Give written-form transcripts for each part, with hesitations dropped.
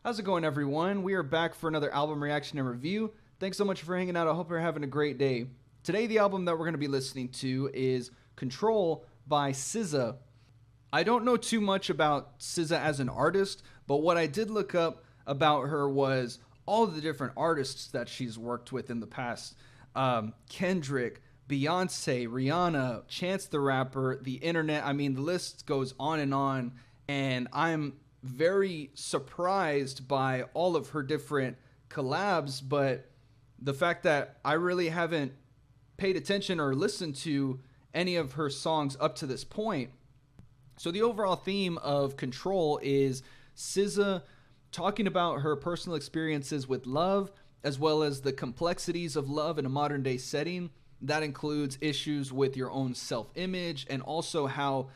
How's it going, everyone? We are back for another album reaction and review. Thanks so much for hanging out. I hope you're having a great day. Today, the album that we're going to be listening to is Control by SZA. I don't know too much about SZA as an artist, but what I did look up about her was all the different artists that she's worked with in the past. Kendrick, Beyonce, Rihanna, Chance the Rapper, the internet. I mean, the list goes on, and I'm very surprised by all of her different collabs, but the fact that I really haven't paid attention or listened to any of her songs up to this point. So the overall theme of Control is SZA talking about her personal experiences with love, as well as the complexities of love in a modern day setting. That includes issues with your own self-image, and also how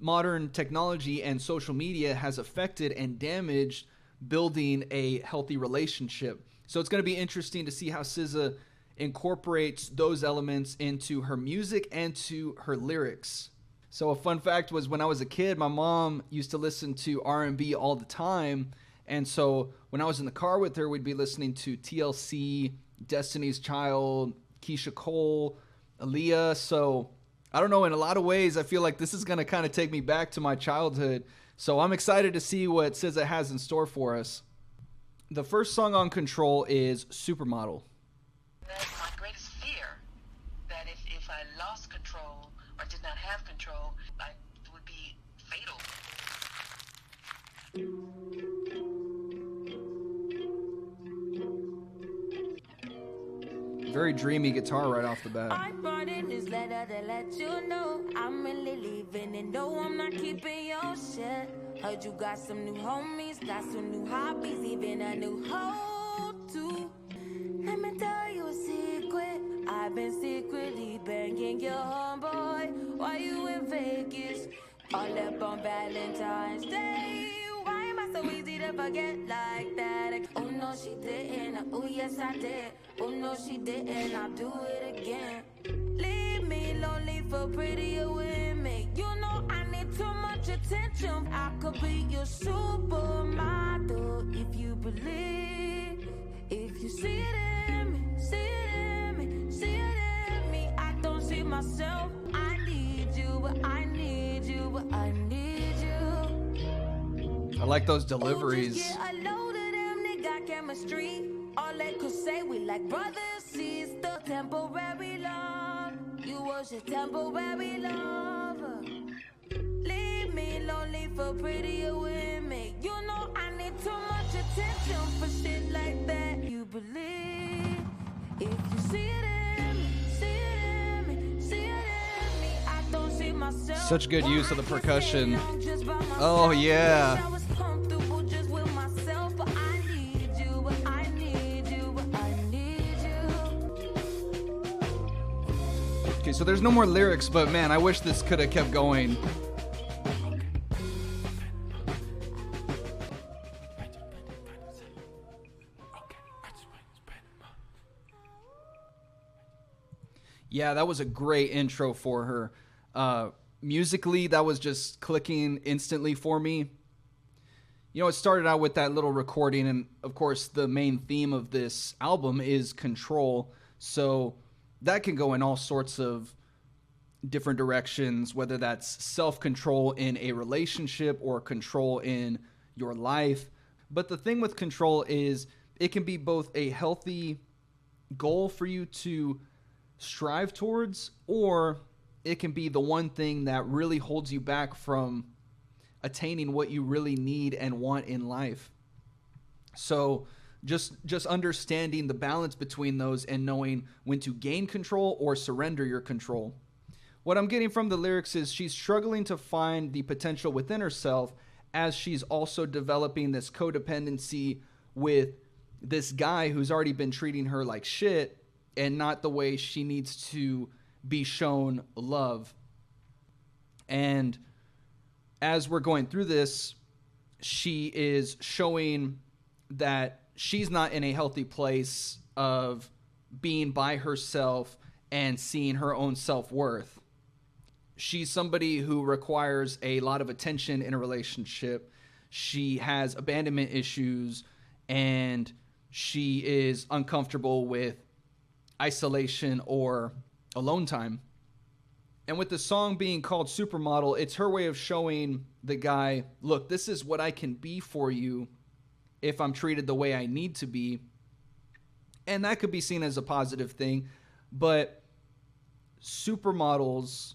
modern technology and social media has affected and damaged building a healthy relationship. So it's going to be interesting to see how SZA incorporates those elements into her music and to her lyrics. So a fun fact was, when I was a kid, my mom used to listen to R&B all the time. And so when I was in the car with her, we'd be listening to TLC, Destiny's Child, Keisha Cole, Aaliyah. So I don't know, in a lot of ways, I feel like this is going to kind of take me back to my childhood. So I'm excited to see what SZA has in store for us. The first song on Control is Supermodel. That's my greatest fear, that if I lost control or did not have control, it would be fatal. Very dreamy guitar right off the bat. I brought in this letter to let you know I'm really leaving, and no, I'm not keeping your shit. Heard you got some new homies, got some new hobbies, even a new hoe too. Let me tell you a secret, I've been secretly banging your homeboy while you in Vegas, all up on Valentine's Day. Why am I so easy to forget like that? Oh no, she didn't. Oh yes, I did. Oh no, she didn't. I'll do it again. Leave me lonely for prettier women. You know I need too much attention. I could be your supermodel if you believe. If you see it in me, see it in me, see it in me. I don't see myself. I need you, but I need you, but I need you. I like those deliveries. Oh, just get a load of them, they got chemistry. All they could say, we like brothers, sister, temporary love. You was your temporary lover. Leave me lonely for prettier women. You know I need too much attention for shit like that. You believe if you see it in me, see it in me, see it in me. I don't see myself. Such good use of the percussion. Oh yeah. Okay, so there's no more lyrics, but man, I wish this could have kept going. Yeah, that was a great intro for her. Musically, that was just clicking instantly for me. You know, it started out with that little recording, and of course, the main theme of this album is control. So that can go in all sorts of different directions, whether that's self-control in a relationship or control in your life. But the thing with control is it can be both a healthy goal for you to strive towards, or it can be the one thing that really holds you back from attaining what you really need and want in life. So just understanding the balance between those and knowing when to gain control or surrender your control. What I'm getting from the lyrics is she's struggling to find the potential within herself, as she's also developing this codependency with this guy who's already been treating her like shit and not the way she needs to be shown love. And as we're going through this, she is showing that she's not in a healthy place of being by herself and seeing her own self-worth. She's somebody who requires a lot of attention in a relationship. she has abandonment issues, and she is uncomfortable with isolation or alone time. And with the song being called Supermodel, it's her way of showing the guy, look, this is what I can be for you if I'm treated the way I need to be. And that could be seen as a positive thing, but supermodels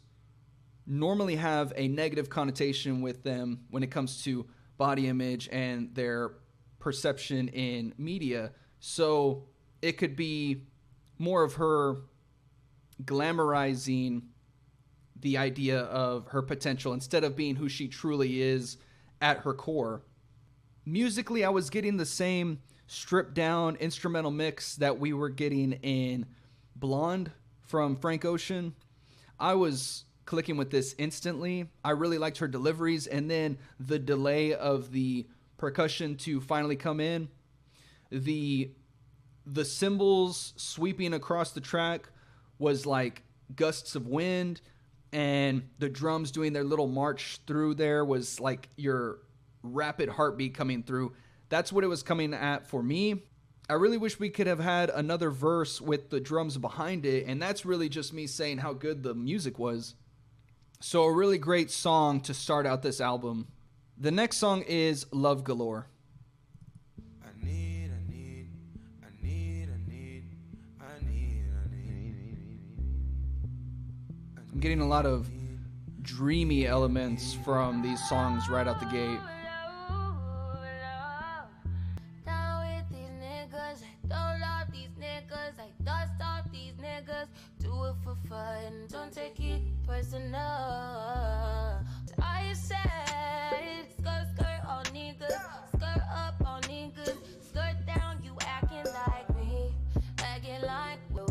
normally have a negative connotation with them when it comes to body image and their perception in media. So it could be more of her glamorizing the idea of her potential instead of being who she truly is at her core. Musically, I was getting the same stripped down instrumental mix that we were getting in Blonde from Frank Ocean. I was clicking with this instantly. I really liked her deliveries, and then the delay of the percussion to finally come in. The cymbals sweeping across the track was like gusts of wind, and the drums doing their little march through there was like your rapid heartbeat coming through. That's what it was coming at for me. I really wish we could have had another verse with the drums behind it, and that's really just me saying how good the music was. So a really great song to start out this album. The next song is Love Galore. I'm getting a lot of dreamy elements from these songs right out the gate. Do it for fun, don't take it personal. I said, skirt all niggas, skirt up all niggas, skirt down, you acting like me, acting like well,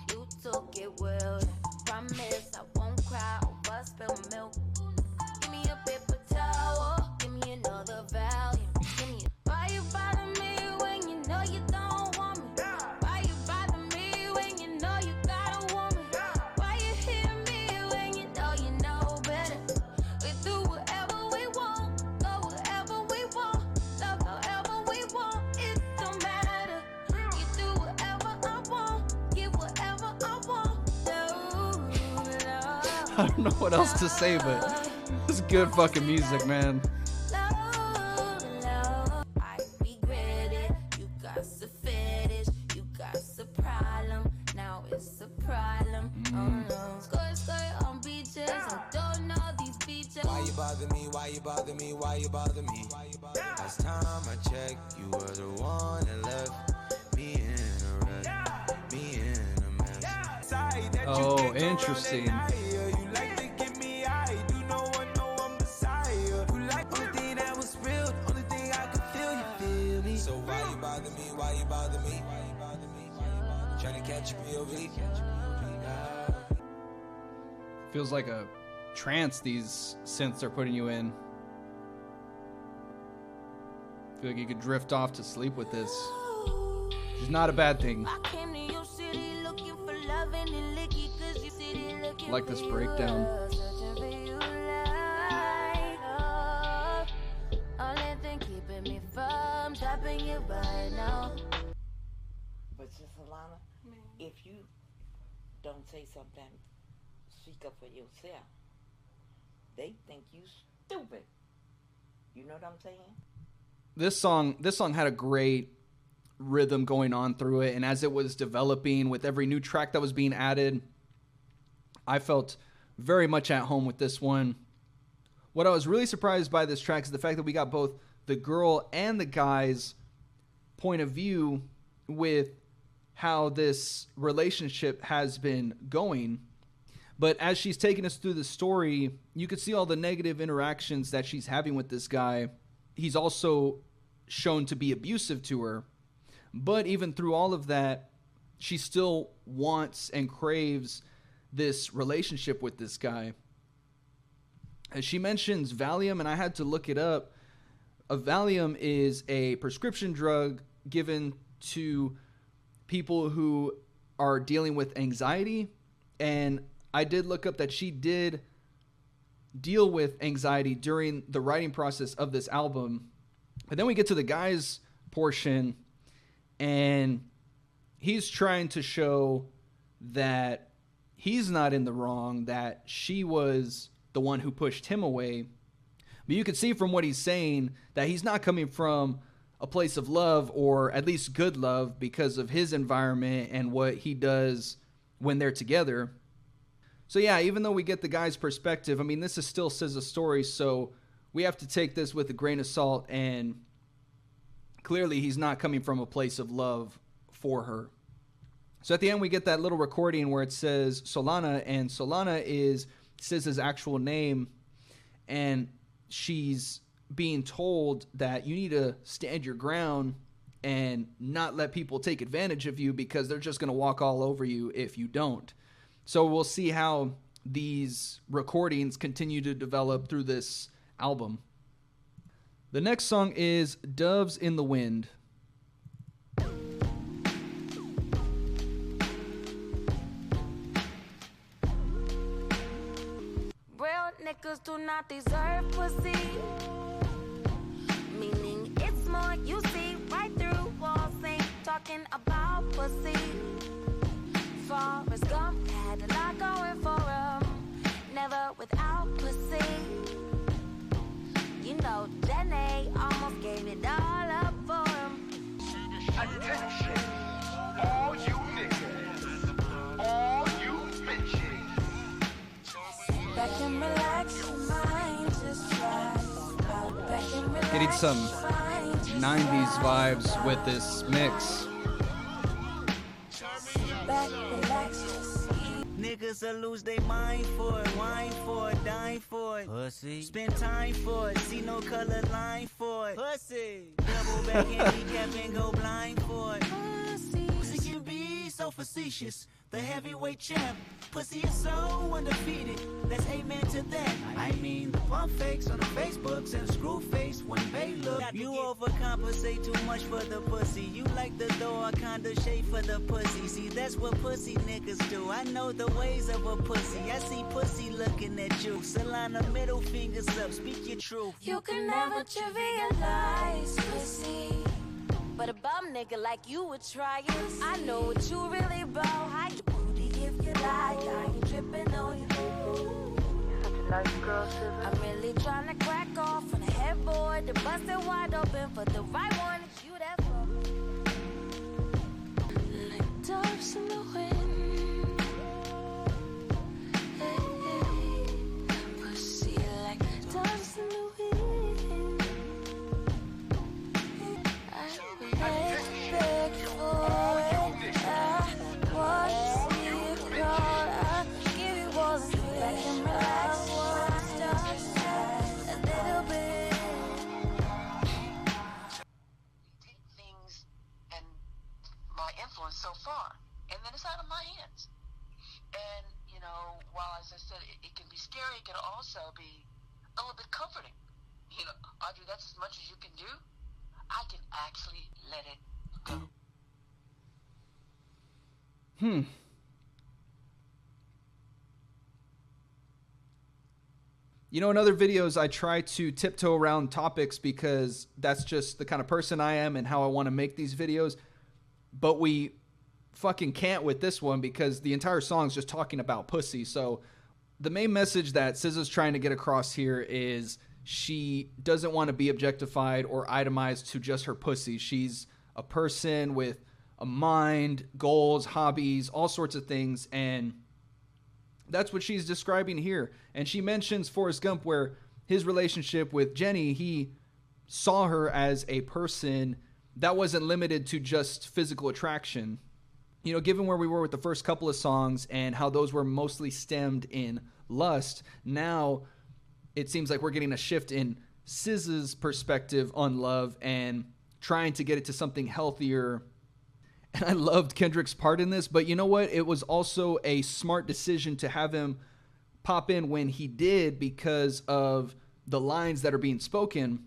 you took it well. Promise I won't cry over spilled milk. Give me a paper towel, give me another value. Give me why you bother me when you know you don't want me? Why you bother me when you know you got a woman? Why you hit me when you know better? We do whatever we want, go wherever we want, love however we want. It don't matter. You do whatever I want, get whatever I want. I don't know what else to say, but it's good fucking music, man. I regret it. You got a fetish, you got a problem. Now it's a problem. Oh no. Skirt on beaches. I don't know these beaches. Why you bother me? Why you bother me? Why you bother me? Last time I checked, you were the one that left me in a wreck, me in a mess. Oh, interesting. Feels like a trance these synths are putting you in. Feel like you could drift off to sleep with this. Which is not a bad thing. I like this breakdown. But just Alana, if you don't say something, speak up for yourself, they think you stupid. You know what I'm saying? This song had a great rhythm going on through it, and as it was developing with every new track that was being added, I felt very much at home with this one. What I was really surprised by this track is the fact that we got both the girl and the guy's point of view with how this relationship has been going. But as she's taking us through the story, you could see all the negative interactions that she's having with this guy. He's also shown to be abusive to her. But even through all of that, she still wants and craves this relationship with this guy. As she mentions Valium, and I had to look it up. A Valium is a prescription drug given to people who are dealing with anxiety. And I did look up that she did deal with anxiety during the writing process of this album. And then we get to the guys portion, and he's trying to show that he's not in the wrong, that she was the one who pushed him away. But you can see from what he's saying that he's not coming from a place of love, or at least good love, because of his environment and what he does when they're together. So yeah, even though we get the guy's perspective, I mean, this is still SZA's story, so we have to take this with a grain of salt, and clearly he's not coming from a place of love for her. So at the end, we get that little recording where it says Solana, and Solana is SZA's actual name, and she's being told that you need to stand your ground and not let people take advantage of you, because they're just going to walk all over you if you don't. So we'll see how these recordings continue to develop through this album. The next song is Doves in the Wind. Real niggas do not deserve pussy. Meaning it's more you see right through walls, ain't talking about pussy. Forrest Gump had a lot going for him, never without pussy. You know, Jenny almost gave it all up for him. Attention, all you niggas, all you bitches. Back and relax your mind, just try. Back and relax. Getting some 90s vibes with this mix. Back, relax, just Niggas will lose their mind for it, wine for it, dine for it. Pussy. Spend time for it, see no color line for it. Pussy. Double back handicap and go blind for it. Pussy. Pussy can be so facetious. The heavyweight champ. Pussy is so undefeated. That's amen to that. I mean, the pump fakes on the Facebooks and the screw face when they look. You overcompensate too much for the pussy. You like the door kind of shade for the pussy. See, that's what pussy niggas do. I know the ways of a pussy. I see pussy looking at you. Solana, middle fingers up, speak your truth. You can never trivialize pussy, but a bum nigga like you would try it. I know what you really about. Hide your booty if you lie. I ain't tripping on you. Such a nice girl, SZA. I'm really trying to crack off on a headboard to bust it wide open for the right one. It's you that for me. Like doves in the wind. Hey, hey. Pussy like doves in the wind. So far, and then it's out of my hands. And you know, while as I said, it can be scary, it can also be a little bit comforting. You know, Audrey, that's as much as you can do. I can actually let it go. You know, in other videos, I try to tiptoe around topics because that's just the kind of person I am and how I want to make these videos. But we fucking can't with this one because the entire song is just talking about pussy. So the main message that SZA's trying to get across here is she doesn't want to be objectified or itemized to just her pussy. She's a person with a mind, goals, hobbies, all sorts of things. And that's what she's describing here. And she mentions Forrest Gump, where his relationship with Jenny, he saw her as a person that wasn't limited to just physical attraction. You know, given where we were with the first couple of songs and how those were mostly stemmed in lust, now it seems like we're getting a shift in SZA's perspective on love and trying to get it to something healthier. And I loved Kendrick's part in this, but you know what? It was also a smart decision to have him pop in when he did because of the lines that are being spoken.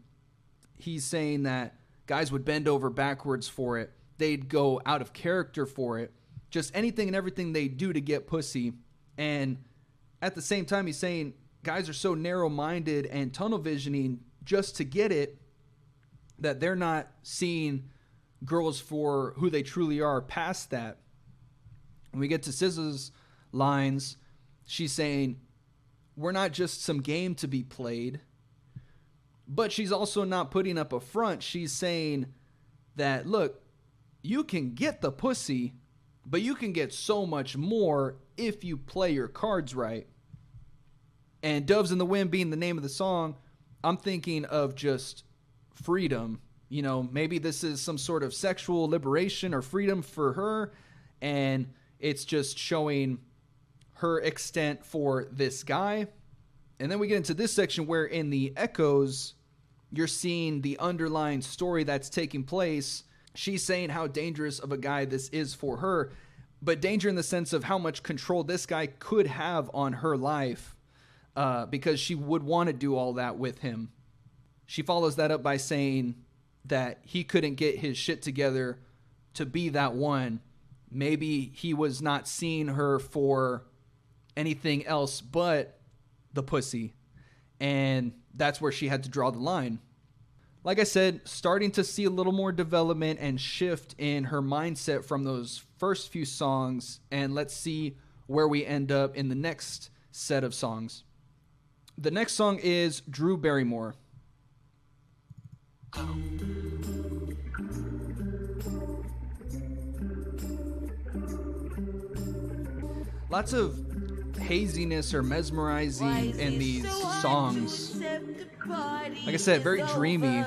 He's saying that guys would bend over backwards for it. They'd go out of character for it. Just anything and everything they do to get pussy. And at the same time, he's saying guys are so narrow-minded and tunnel visioning just to get it that they're not seeing girls for who they truly are past that. When we get to SZA's lines, she's saying, we're not just some game to be played, but she's also not putting up a front. She's saying that, look, you can get the pussy, but you can get so much more if you play your cards right. And Doves in the Wind being the name of the song, I'm thinking of just freedom. You know, maybe this is some sort of sexual liberation or freedom for her, and it's just showing her extent for this guy. And then we get into this section where in the echoes, you're seeing the underlying story that's taking place. She's saying how dangerous of a guy this is for her, but danger in the sense of how much control this guy could have on her life, because she would want to do all that with him. She follows that up by saying that he couldn't get his shit together to be that one. Maybe he was not seeing her for anything else but the pussy. And that's where she had to draw the line. Like I said, starting to see a little more development and shift in her mindset from those first few songs. And let's see where we end up in the next set of songs. The next song is Drew Barrymore. Lots of haziness or mesmerizing in these songs. Like I said, very dreamy.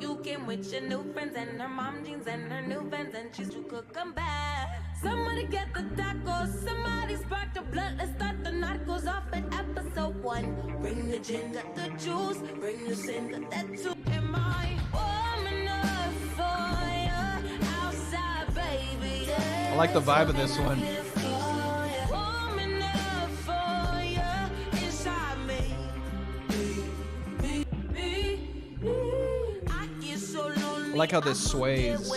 You came with your new friends and her mom jeans and her new Vans and she's to cook them back. Somebody get the tacos, somebody spark the blood. Let's start the narcos off at episode 1. Bring the gin, got the juice. Bring the sin, got that too. Am I warm enough for you outside, baby? Yeah. I like the vibe of this one. Warm enough for you inside me. I get so lonely. I like how this sways.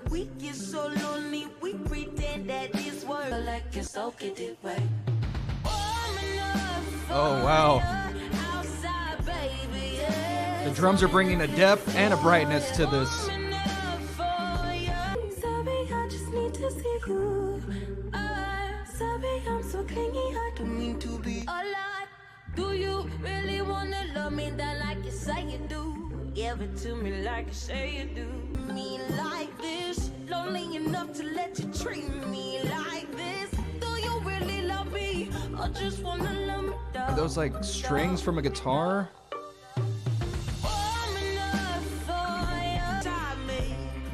We get so lonely, we pretend that it's work like it's okay to wait. Oh, wow. Outside, baby, yeah. The drums are bringing a depth and a brightness to this. Sorry, I just need to see you. Sorry, I'm so clingy, I don't mean to be a lot. Do you really wanna love me that like you say you do? Give it to me like you say you do. Me like this, lonely enough to let you treat me like this. Do you really love me, or just wanna love me down? Are those like strings from a guitar?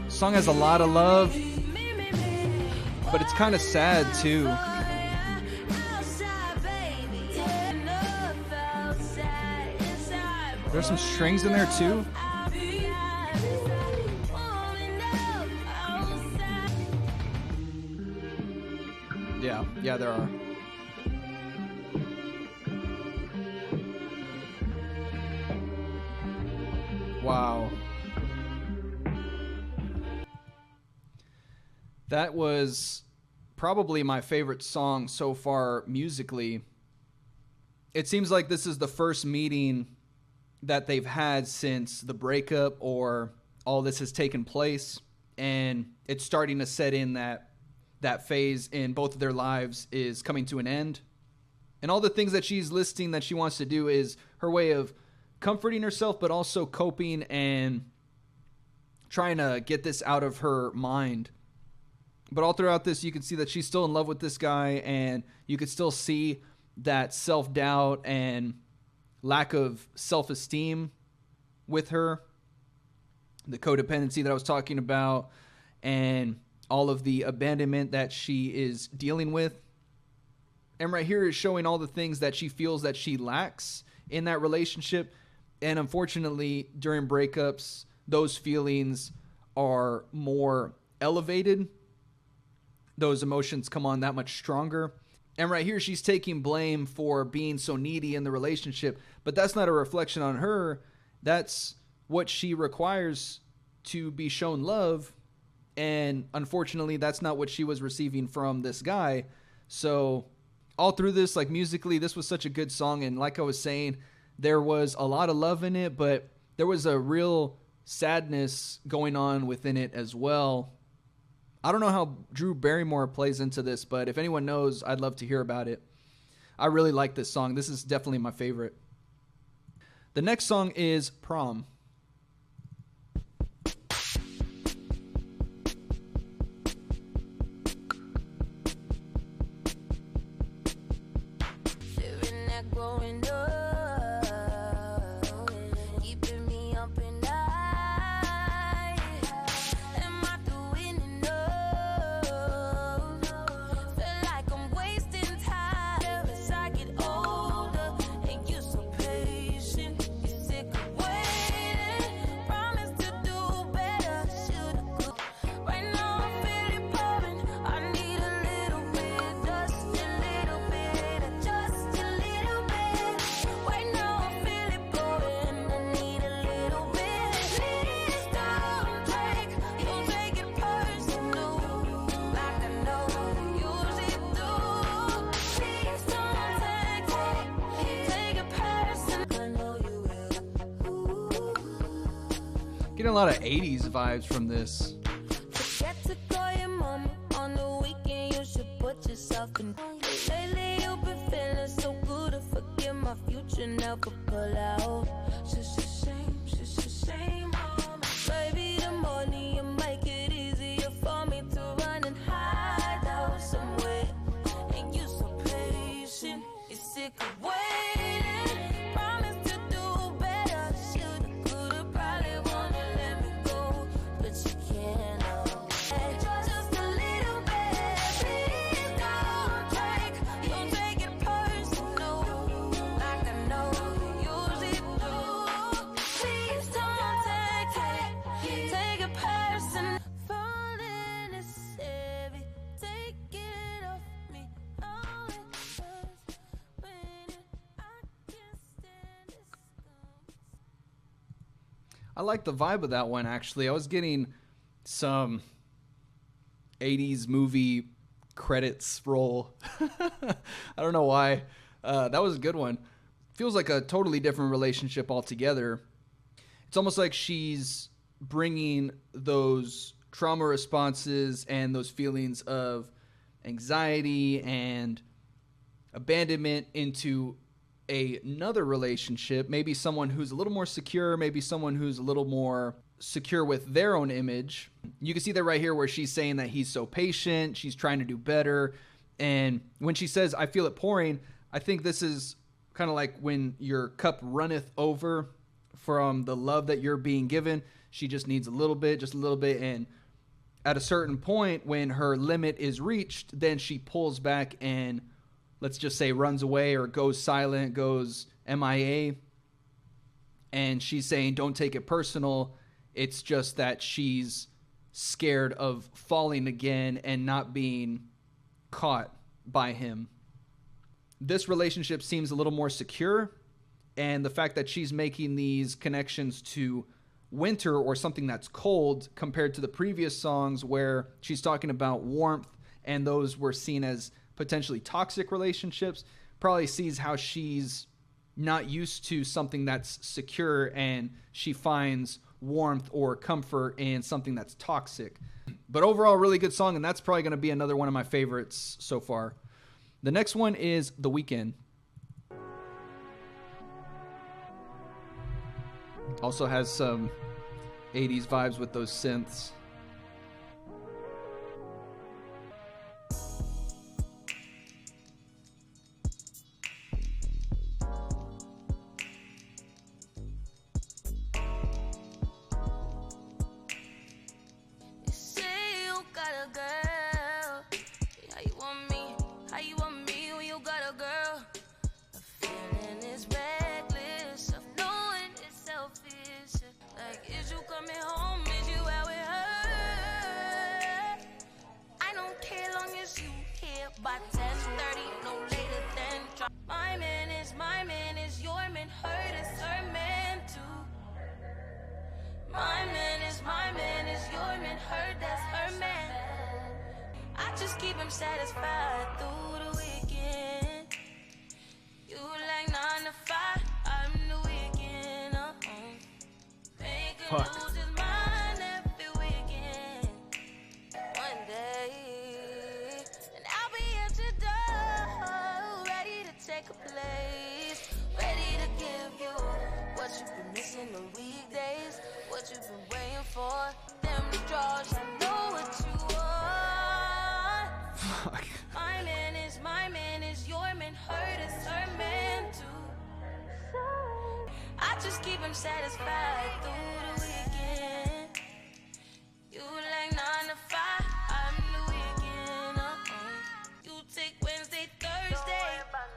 Song has a lot of love, but it's kind of sad too. There's some strings in there too. Yeah, there are. Wow. That was probably my favorite song so far musically. It seems like this is the first meeting that they've had since the breakup or all this has taken place, and it's starting to set in that phase in both of their lives is coming to an end. And all the things that she's listing that she wants to do is her way of comforting herself, but also coping and trying to get this out of her mind. But all throughout this, you can see that she's still in love with this guy, and you can still see that self-doubt and lack of self-esteem with her, the codependency that I was talking about, and all of the abandonment that she is dealing with. And right here is showing all the things that she feels that she lacks in that relationship. And unfortunately, during breakups, those feelings are more elevated. Those emotions come on that much stronger. And right here, she's taking blame for being so needy in the relationship. But that's not a reflection on her. That's what she requires to be shown love. And unfortunately, that's not what she was receiving from this guy. So all through this, like musically, this was such a good song. And like I was saying, there was a lot of love in it, but there was a real sadness going on within it as well. I don't know how Drew Barrymore plays into this, but if anyone knows, I'd love to hear about it. I really like this song. This is definitely my favorite. The next song is Prom. Getting a lot of 80s vibes from this. Forget to call your mama on the weekend. You should put yourself in. Lately you've been feeling so good. To forget my future, never pull out. Just a shame, mama. Baby, the money you make it easier for me to run and hide out somewhere. And you so patient, you're sick of waiting. Promise to do better. Shoulda, coulda, probably wanna let me go, but you can't. Just a little bit. Please don't take it personal, like I know you usually do. Please don't take it personal. Falling is heavy. Take it off me. All it hurts when I can't stand this. I like the vibe of that one, actually. I was getting some 80s movie credits roll. I don't know why. That was a good one. Feels like a totally different relationship altogether. It's almost like she's bringing those trauma responses and those feelings of anxiety and abandonment into another relationship, maybe someone who's a little more secure, maybe someone who's a little more secure with their own image. You can see that right here where she's saying that he's so patient, she's trying to do better. And when she says, I feel it pouring, I think this is kind of like when your cup runneth over from the love that you're being given. She just needs a little bit, just a little bit. And at a certain point, when her limit is reached, then she pulls back and, let's just say, runs away or goes silent, goes MIA. And she's saying, don't take it personal. It's just that she's scared of falling again and not being caught by him. This relationship seems a little more secure. And the fact that she's making these connections to winter or something that's cold compared to the previous songs where she's talking about warmth and those were seen as potentially toxic relationships, probably sees how she's not used to something that's secure and she finds warmth or comfort in something that's toxic. But overall, really good song, and that's probably going to be another one of my favorites so far. The next one is The Weeknd. Also has some 80s vibes with those synths. By 10:30, no later than drop. My man is your man, her is her man too. My man is your man, her that's her man. I just keep him satisfied through the weekend. satisfied through the weekend. You like 9 to 5, I'm the weekend. You take Wednesday, Thursday,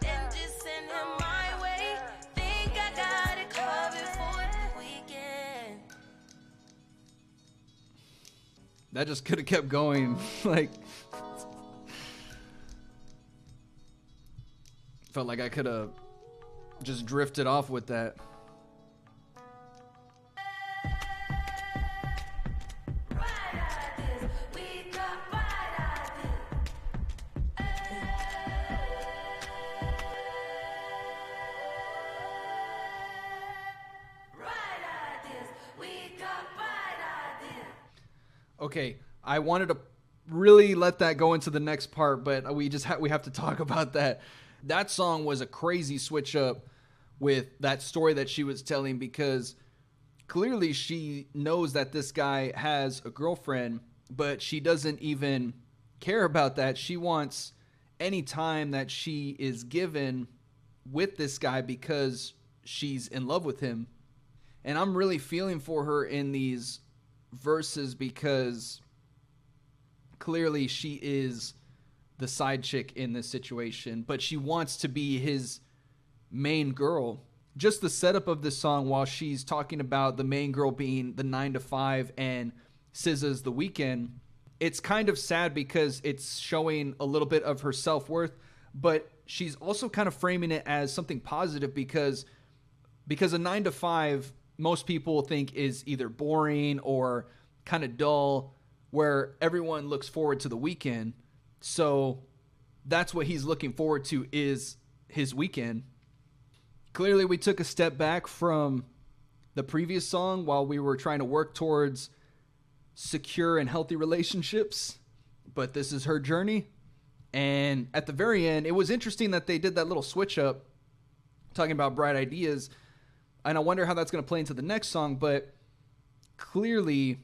then just send him my way. Think I got it covered for the weekend. That just could have kept going. Like, felt like I could have just drifted off with that. Okay, I wanted to really let that go into the next part, but we have to talk about that. That song was a crazy switch up with that story that she was telling, because clearly she knows that this guy has a girlfriend, but she doesn't even care about that. She wants any time that she is given with this guy because she's in love with him. And I'm really feeling for her in these verses because clearly she is the side chick in this situation, but she wants to be his main girl. Just the setup of this song, while she's talking about the main girl being the 9 to 5 and SZA's the weekend, it's kind of sad because it's showing a little bit of her self-worth, but she's also kind of framing it as something positive because a 9 to 5 most people think is either boring or kind of dull, where everyone looks forward to the weekend. So that's what he's looking forward to, is his weekend. Clearly we took a step back from the previous song while we were trying to work towards secure and healthy relationships, but this is her journey. And at the very end, it was interesting that they did that little switch up talking about bright ideas, and I wonder how that's going to play into the next song. But clearly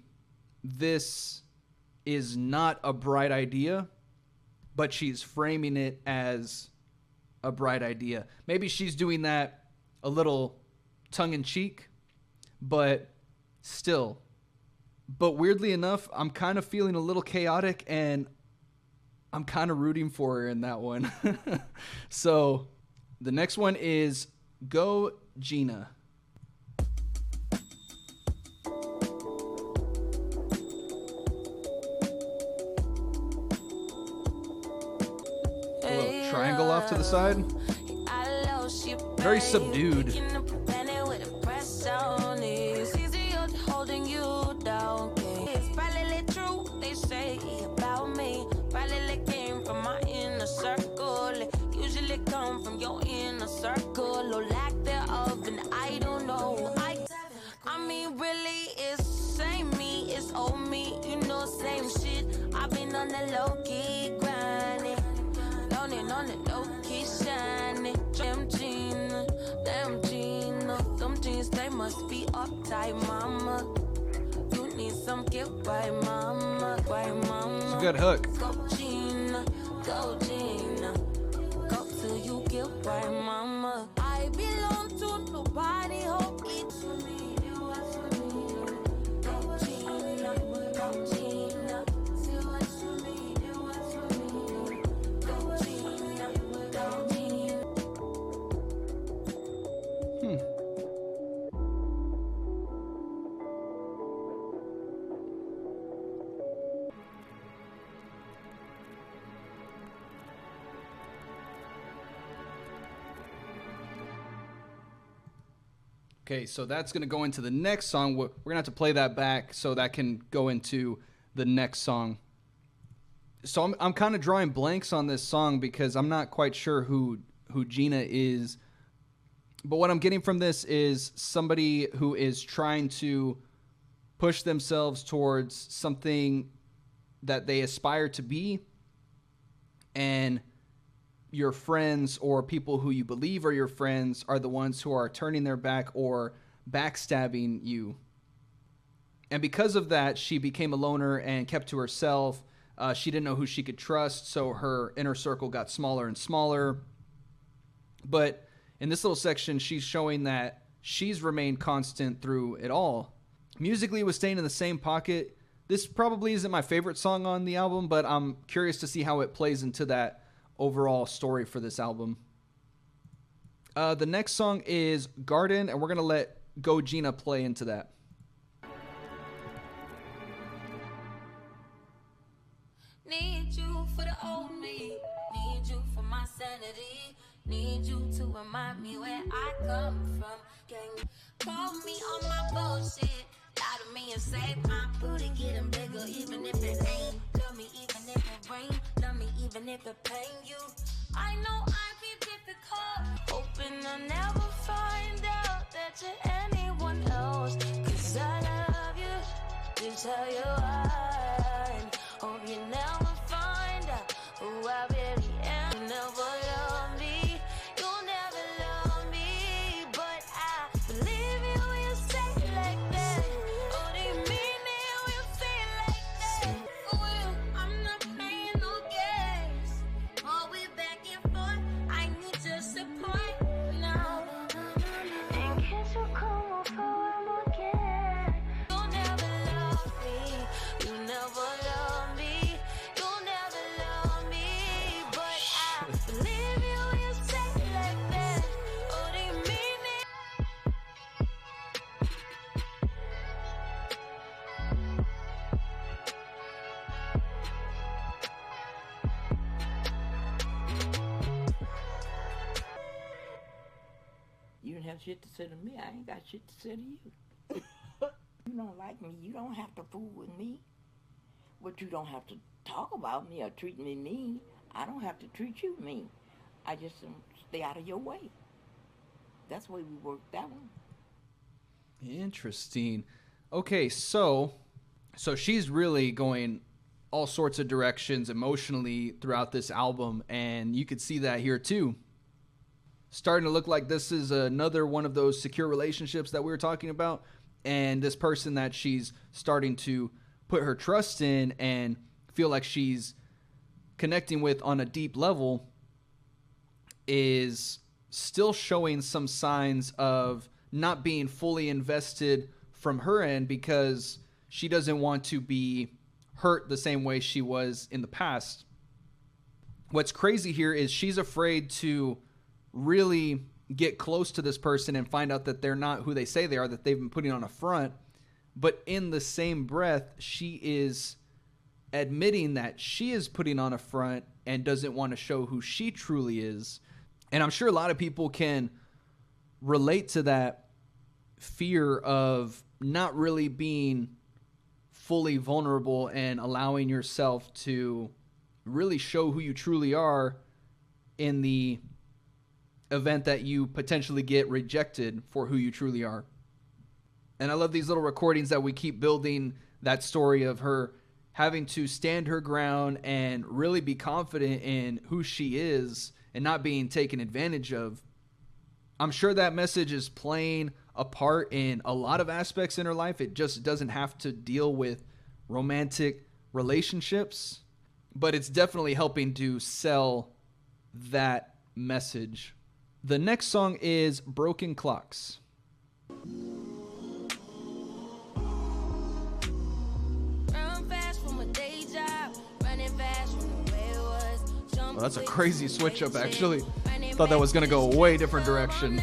this is not a bright idea, but she's framing it as a bright idea. Maybe she's doing that a little tongue-in-cheek, but still. But weirdly enough, I'm kind of feeling a little chaotic, and I'm kind of rooting for her in that one. So the next one is Go Gina. A little triangle off to the side. Very subdued. Come from your inner circle or lack thereof, and I don't know. I mean, really, it's same me, it's old me, you know, same shit. I've been on the low key grinding, on the low key shining. Damn Gina, them jeans they must be uptight, mama. You need some gift by mama, It's a good hook. Go Gina, go Gina. You get by mama. I belong to nobody. Hope it's for me. Go Gina, go Gina. See what's for me. What's for me. Go Gina, go Gina. Okay, so that's going to go into the next song. We're going to have to play that back so that can go into the next song. So I'm kind of drawing blanks on this song because I'm not quite sure who Gina is. But what I'm getting from this is somebody who is trying to push themselves towards something that they aspire to be, and your friends or people who you believe are your friends are the ones who are turning their back or backstabbing you. And because of that, she became a loner and kept to herself. She didn't know who she could trust, so her inner circle got smaller and smaller. But in this little section, she's showing that she's remained constant through it all. Musically, it was staying in the same pocket. This probably isn't my favorite song on the album, but I'm curious to see how it plays into that overall story for this album. The next song is Garden, and we're going to let Go Gina play into that. Need you for the old me. Need you for my sanity. Need you to remind me where I come from. Can you call me on my bullshit? Lie to me and say my booty getting bigger, even if it ain't. Love me even if it rain. Love me even if it pain you. I know I be difficult, hoping I'll never find out that you're anyone else. 'Cause I love you, to tell you why. Hope you never find out who I really am. You never love me, you'll never love me, but I believe you when you say it like that. Oh, they mean it when you say it like that. For real, I'm not playing no games. Always back and forth, I need your support now. And can't you come over one more again? You'll never love me, you never love me, you'll never love me, but I believe you when you say it like that. Oh, they mean it. You don't have shit to say to me. I ain't got shit to say to you. You don't like me. You don't have to fool with me. But you don't have to talk about me or treat me mean. I don't have to treat you mean. I just stay out of your way. That's the way we work that one. Interesting. Okay, so she's really going all sorts of directions emotionally throughout this album, and you could see that here too. Starting to look like this is another one of those secure relationships that we were talking about, and this person that she's starting to put her trust in and feel like she's connecting with on a deep level is still showing some signs of not being fully invested from her end because she doesn't want to be hurt the same way she was in the past. What's crazy here is she's afraid to really get close to this person and find out that they're not who they say they are, that they've been putting on a front. But in the same breath, she is admitting that she is putting on a front and doesn't want to show who she truly is. And I'm sure a lot of people can relate to that fear of not really being fully vulnerable and allowing yourself to really show who you truly are in the event that you potentially get rejected for who you truly are. And I love these little recordings that we keep building that story of her having to stand her ground and really be confident in who she is and not being taken advantage of. I'm sure that message is playing a part in a lot of aspects in her life. It just doesn't have to deal with romantic relationships, but it's definitely helping to sell that message. The next song is Broken Clocks. Oh, that's a crazy switch up, actually. Thought that was going to go a way different direction.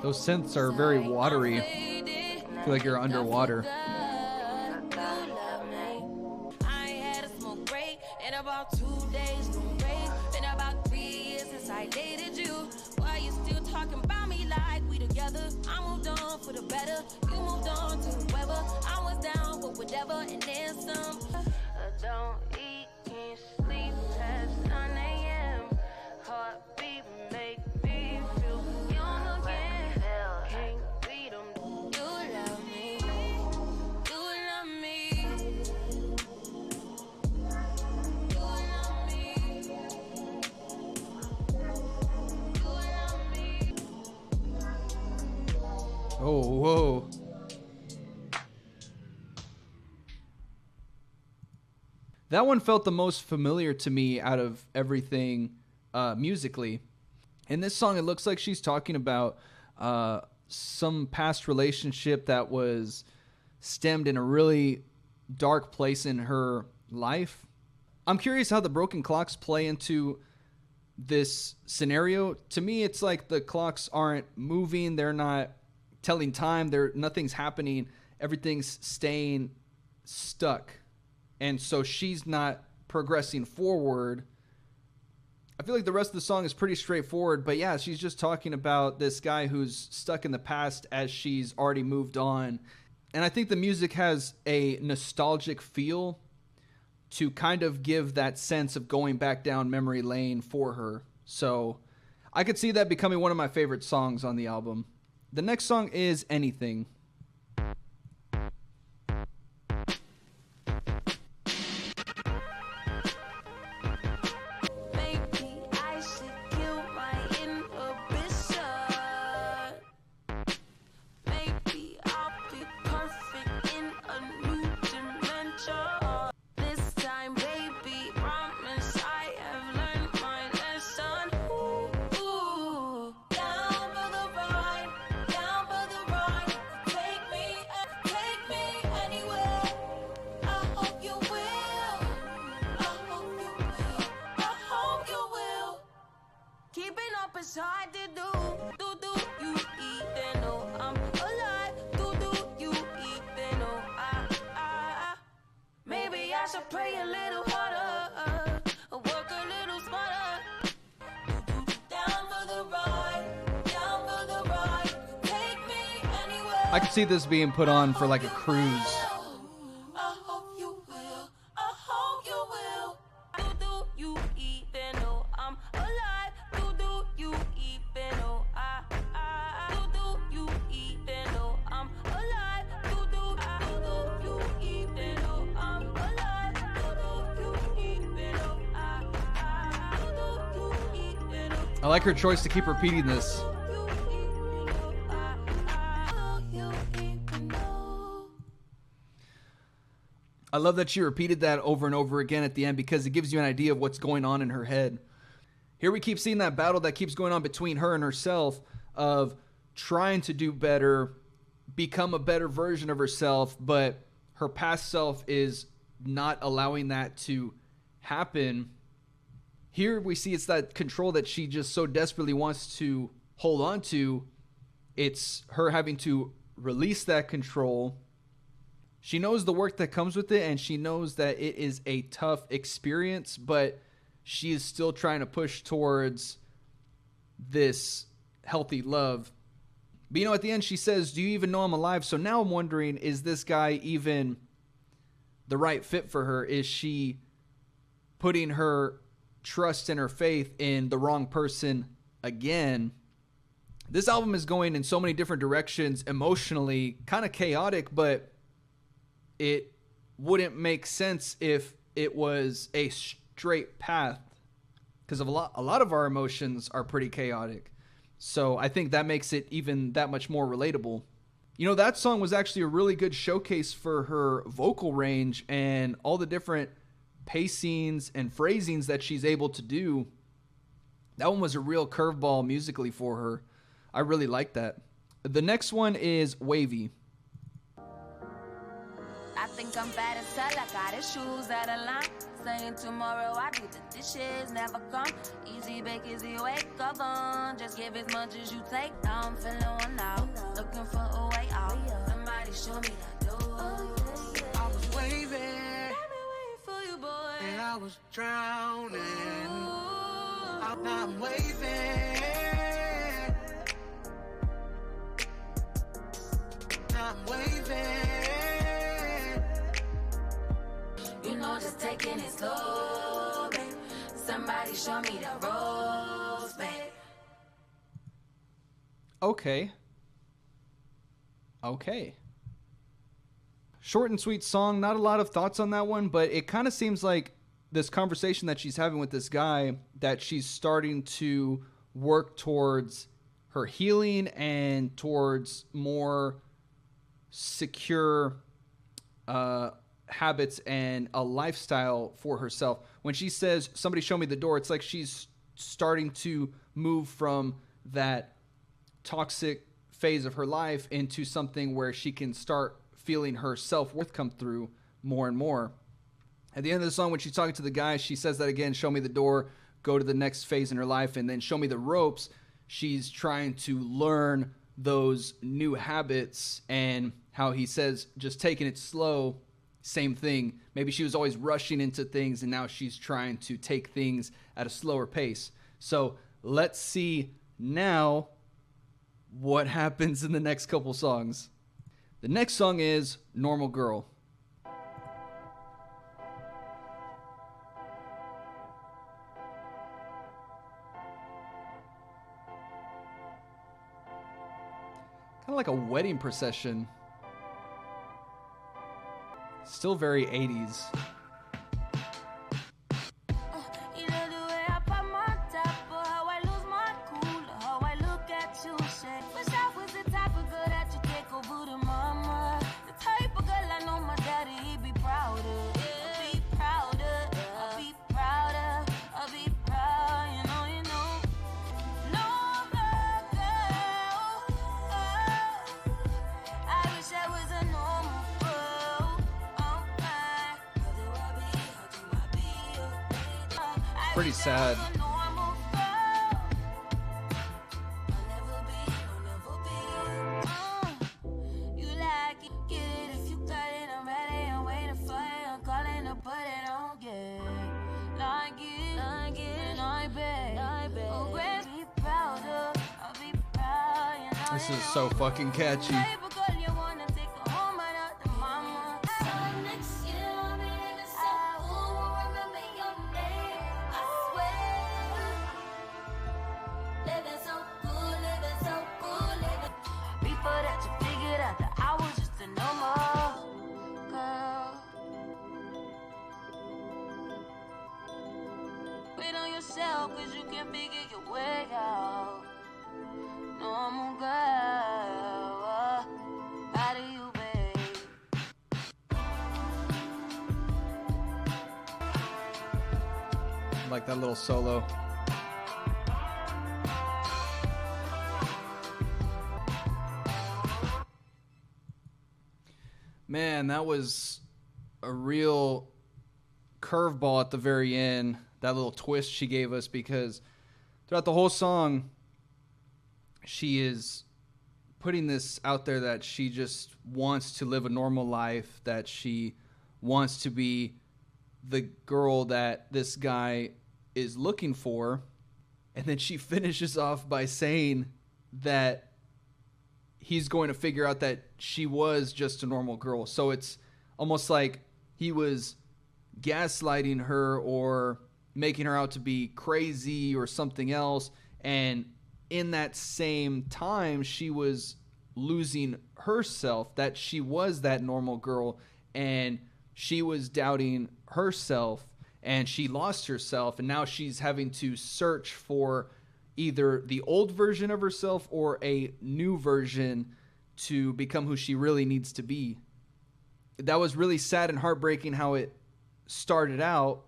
Those synths are very watery. I feel like you're underwater. I had a smoke break in about 2 days. Been about 3 years since I dated you. Why you still talking about me like we together. I moved on for the better. You moved on to whoever. I was down for whatever, and then some. I don't eat, can't sleep past 9 a.m. Heartbeat make me feel young again. Can't beat them. You love me. You love me. You love me. You love me. Oh, whoa. That one felt the most familiar to me out of everything musically. In this song, it looks like she's talking about some past relationship that was stemmed in a really dark place in her life. I'm curious how the broken clocks play into this scenario. To me, it's like the clocks aren't moving. They're not telling time. Nothing's happening. Everything's staying stuck. And so she's not progressing forward. I feel like the rest of the song is pretty straightforward, but yeah, she's just talking about this guy who's stuck in the past as she's already moved on. And I think the music has a nostalgic feel to kind of give that sense of going back down memory lane for her. So I could see that becoming one of my favorite songs on the album. The next song is Anything. It's hard to do, you even know I'm alive, you even know maybe I should pray a little harder, work a little smarter, down for the ride, take me anywhere. I could see this being put on for like a cruise. I like her choice to keep repeating this. I love that she repeated that over and over again at the end because it gives you an idea of what's going on in her head. Here we keep seeing that battle that keeps going on between her and herself of trying to do better, become a better version of herself, but her past self is not allowing that to happen. Here we see it's that control that she just so desperately wants to hold on to. It's her having to release that control. She knows the work that comes with it, and she knows that it is a tough experience, but she is still trying to push towards this healthy love. But you know, at the end she says, "Do you even know I'm alive?" So now I'm wondering, is this guy even the right fit for her? Is she putting her trust and her faith in the wrong person again? This album is going in so many different directions emotionally, kind of chaotic, but it wouldn't make sense if it was a straight path, because a lot of our emotions are pretty chaotic. So I think that makes it even that much more relatable. You know, that song was actually a really good showcase for her vocal range and all the different pacings and phrasings that she's able to do. That one was a real curveball musically for her. I really like that. The next one is Wavy. I think I'm bad as hell, I got issues out of line. Saying tomorrow I do the dishes, never come. Easy bake, easy wake up on. Just give as much as you take. Now I'm feeling one out, looking for a way out. Somebody show me that door. I was waving, and I was drowning. I'm waving, taking it slow, babe. Somebody show me the ropes, babe. Okay. Okay. Short and sweet song. Not a lot of thoughts on that one, but it kind of seems like this conversation that she's having with this guy, that she's starting to work towards her healing and towards more secure habits and a lifestyle for herself. When she says, somebody show me the door, it's like she's starting to move from that toxic phase of her life into something where she can start feeling her self-worth come through more and more. At the end of the song, when she's talking to the guy, she says that again, show me the door, go to the next phase in her life, and then show me the ropes. She's trying to learn those new habits, and how he says just taking it slow, same thing. Maybe she was always rushing into things, and now she's trying to take things at a slower pace. So let's see now what happens in the next couple songs. The next song is Normal Girl. Kind of like a wedding procession. Still very 80s. You know the way I pop my top, or how I lose my cool, or how I look at you, shit. Wish I was the type of girl that you take over to mama. The type of girl I know my daddy, he'd be proud of. I'll be proud of, I'll be proud of, I'll be proud, you know, you know. Normal girl, I wish I was a normal girl. Oh my, how do I be, Pretty sad. You like it, get it if you got it. I'm ready, I'm waiting for it. I'm calling to put it on, yeah. Like it, oh, great, be proud of, I'll be proud, you know. This is so fucking catchy. Cause you can figure your way out. Normal girl, how do you, babe? Like that little solo. Man, that was a real curveball at the very end. That little twist she gave us, because throughout the whole song, she is putting this out there that she just wants to live a normal life, that she wants to be the girl that this guy is looking for. And then she finishes off by saying that he's going to figure out that she was just a normal girl. So it's almost like he was gaslighting her or making her out to be crazy or something else. And in that same time, she was losing herself, that she was that normal girl, and she was doubting herself, and she lost herself, and now she's having to search for either the old version of herself or a new version to become who she really needs to be. That was really sad and heartbreaking how it started out,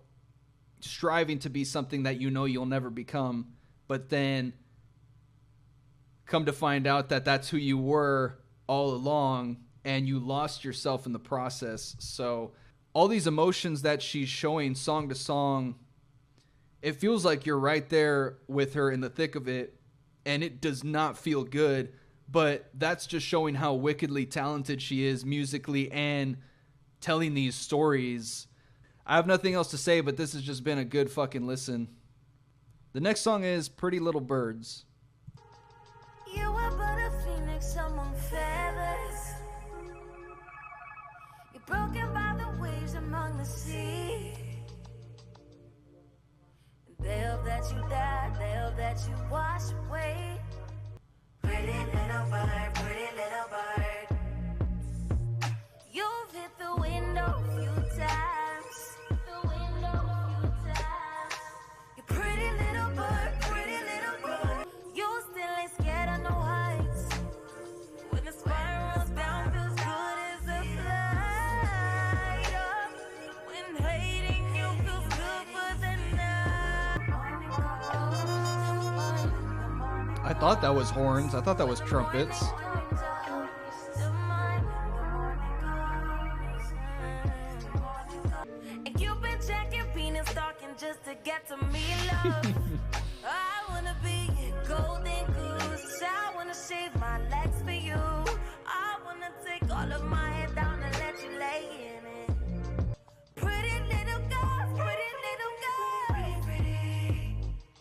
striving to be something that you know you'll never become, but then come to find out that that's who you were all along, and you lost yourself in the process. So all these emotions that she's showing song to song, it feels like you're right there with her in the thick of it, and it does not feel good, but that's just showing how wickedly talented she is musically and telling these stories. I have nothing else to say, but this has just been a good fucking listen. The next song is Pretty Little Birds. You were but a phoenix among feathers. You're broken by the waves among the sea. you there, the hell that you wash away. Pretty little bird, pretty little bird. You've hit the window a few times. The window a few times. You pretty little bird, pretty little bird. You still ain't scared of no heights. When the spirals down, feels good as a flight up. When hating you feels good for the night. I thought that was horns. I thought that was trumpets. And you've been checking, penis stalking just to get to me, love. I wanna be your golden goose. I wanna shave my legs for you. I wanna take all of my hair down and let you lay in it. Pretty little girl, pretty little girl. Pretty.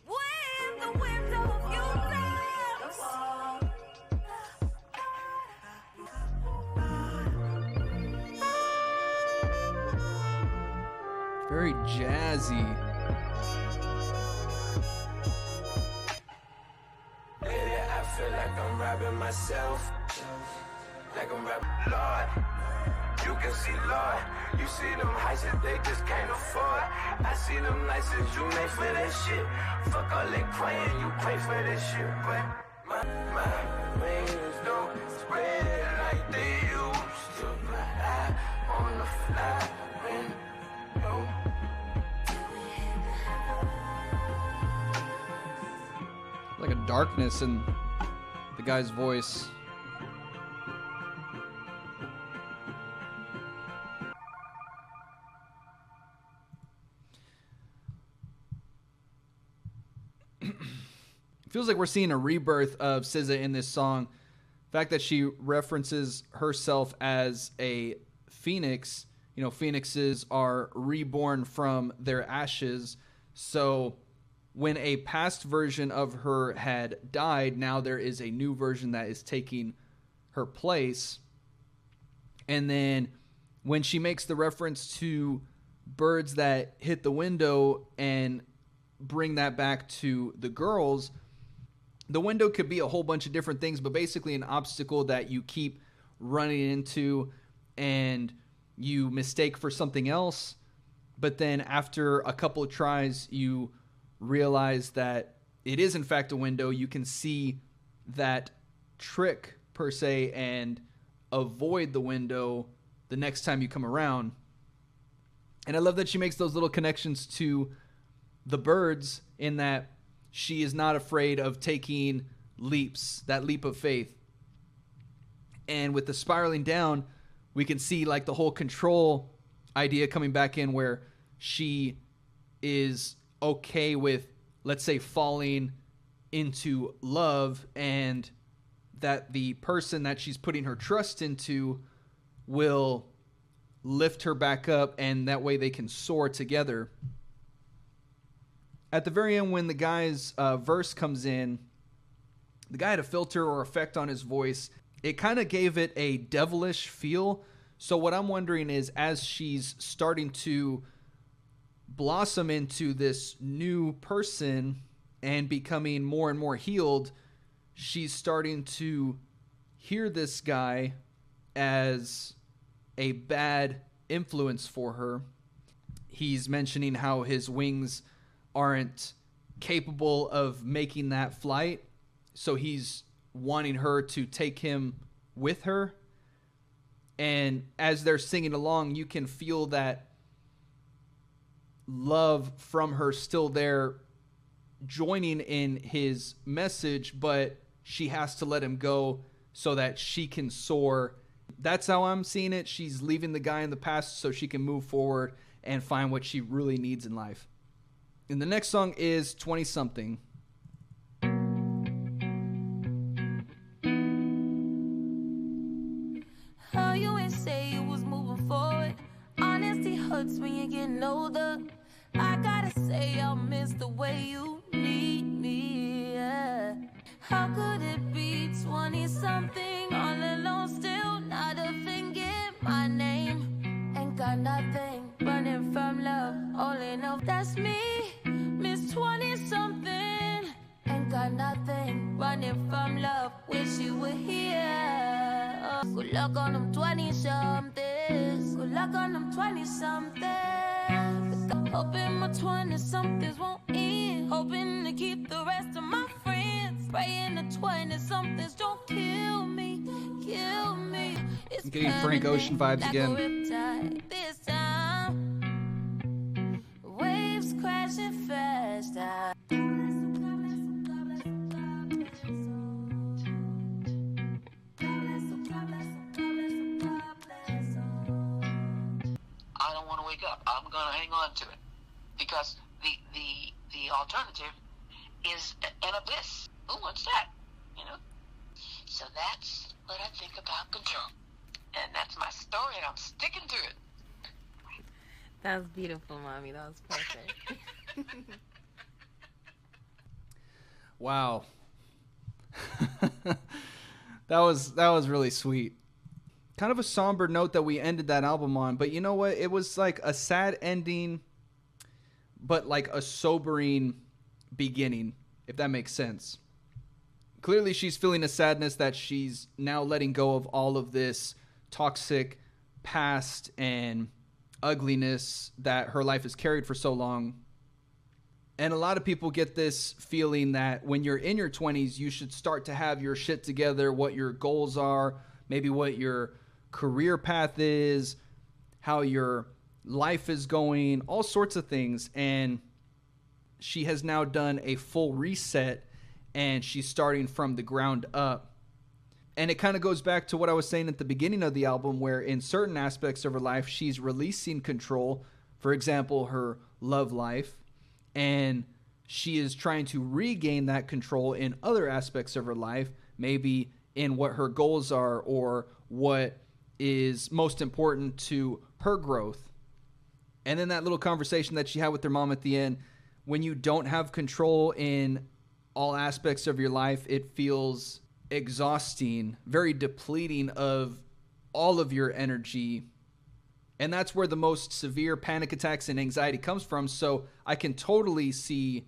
When the window of your lips. Very jazzy. Lately, I feel like I'm robbing myself. Like I'm rapping, Lord. You can see, Lord. You see them heights that they just can't afford. I see them nights that you made for that shit. Fuck all that crying, you pray for that shit. But my wings don't spread like they used to. I on the fly when you. Like a darkness in the guy's voice. Feels like we're seeing a rebirth of SZA in this song. The fact that she references herself as a phoenix. You know, phoenixes are reborn from their ashes. So when a past version of her had died, now there is a new version that is taking her place. And then when she makes the reference to birds that hit the window and bring that back to the girls, the window could be a whole bunch of different things, but basically an obstacle that you keep running into and you mistake for something else. But then after a couple of tries, you realize that it is in fact a window. You can see that trick per se and avoid the window the next time you come around. And I love that she makes those little connections to the birds in that she is not afraid of taking leaps, that leap of faith. And with the spiraling down, we can see like the whole control idea coming back in where she is okay with, let's say, falling into love, and that the person that she's putting her trust into will lift her back up, and that way they can soar together. At the very end, when the guy's verse comes in, the guy had a filter or effect on his voice. It kind of gave it a devilish feel. So what I'm wondering is, as she's starting to blossom into this new person and becoming more and more healed, she's starting to hear this guy as a bad influence for her. He's mentioning how his wings aren't capable of making that flight, so he's wanting her to take him with her. And as they're singing along, you can feel that love from her still there, joining in his message, but she has to let him go so that she can soar. That's how I'm seeing it. She's leaving the guy in the past so she can move forward and find what she really needs in life. And the next song is 20-something. Oh, you ain't say you was moving forward. Honesty hurts when you're getting older. I gotta say I'll miss the way you need me, yeah. How could it be 20-something, all alone, still not a thing in my name? Ain't got nothing, running from love, all in all, that's me. Miss 20-something. luck on them 20-somethings. Good luck on them 20-somethings. Hoping my 20-somethings won't end. Hoping to keep the rest of my friends. Praying the 20-somethings don't kill me. Kill me. It's I'm getting Frank Ocean vibes like again. A riptide this time. Waves crashing fast. I don't want to wake up. I'm going to hang on to it. Because the alternative is an abyss. Who wants that? You know? So that's what I think about control. And that's my story, and I'm sticking to it. That was beautiful, Mommy. That was perfect. Wow. that was really sweet. Kind of a somber note that we ended that album on, but you know what? It was like a sad ending, but like a sobering beginning, if that makes sense. Clearly she's feeling a sadness that she's now letting go of all of this toxic past and ugliness that her life has carried for so long. And a lot of people get this feeling that when you're in your 20s, you should start to have your shit together, what your goals are, maybe what your career path is, how your life is going, all sorts of things. And she has now done a full reset, and she's starting from the ground up. And it kind of goes back to what I was saying at the beginning of the album, where in certain aspects of her life, she's releasing control. For example, her love life. And she is trying to regain that control in other aspects of her life, maybe in what her goals are or what is most important to her growth. And then that little conversation that she had with her mom at the end, when you don't have control in all aspects of your life, it feels exhausting, very depleting of all of your energy. And that's where the most severe panic attacks and anxiety comes from. So I can totally see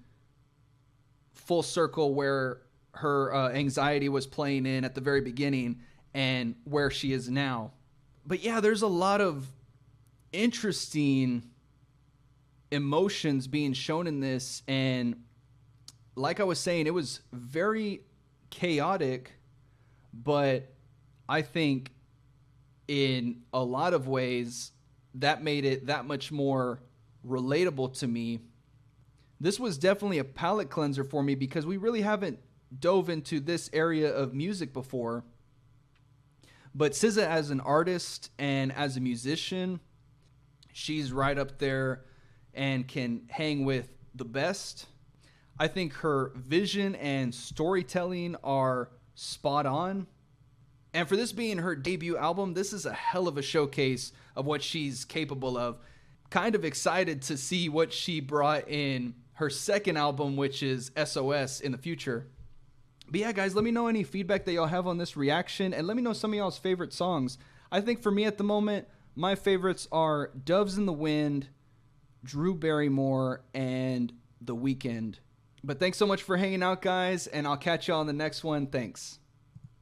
full circle where her anxiety was playing in at the very beginning and where she is now. But yeah, there's a lot of interesting emotions being shown in this. And like I was saying, it was very chaotic, but I think in a lot of ways that made it that much more relatable to me. This was definitely a palate cleanser for me because we really haven't dove into this area of music before. But SZA as an artist and as a musician, she's right up there and can hang with the best. I think her vision and storytelling are spot on. And for this being her debut album, this is a hell of a showcase of what she's capable of. Kind of excited to see what she brought in her second album, which is SOS, in the future. But yeah, guys, let me know any feedback that y'all have on this reaction, and let me know some of y'all's favorite songs. I think for me at the moment, my favorites are Doves in the Wind, Drew Barrymore, and The Weeknd. But thanks so much for hanging out, guys, and I'll catch y'all on the next one. Thanks.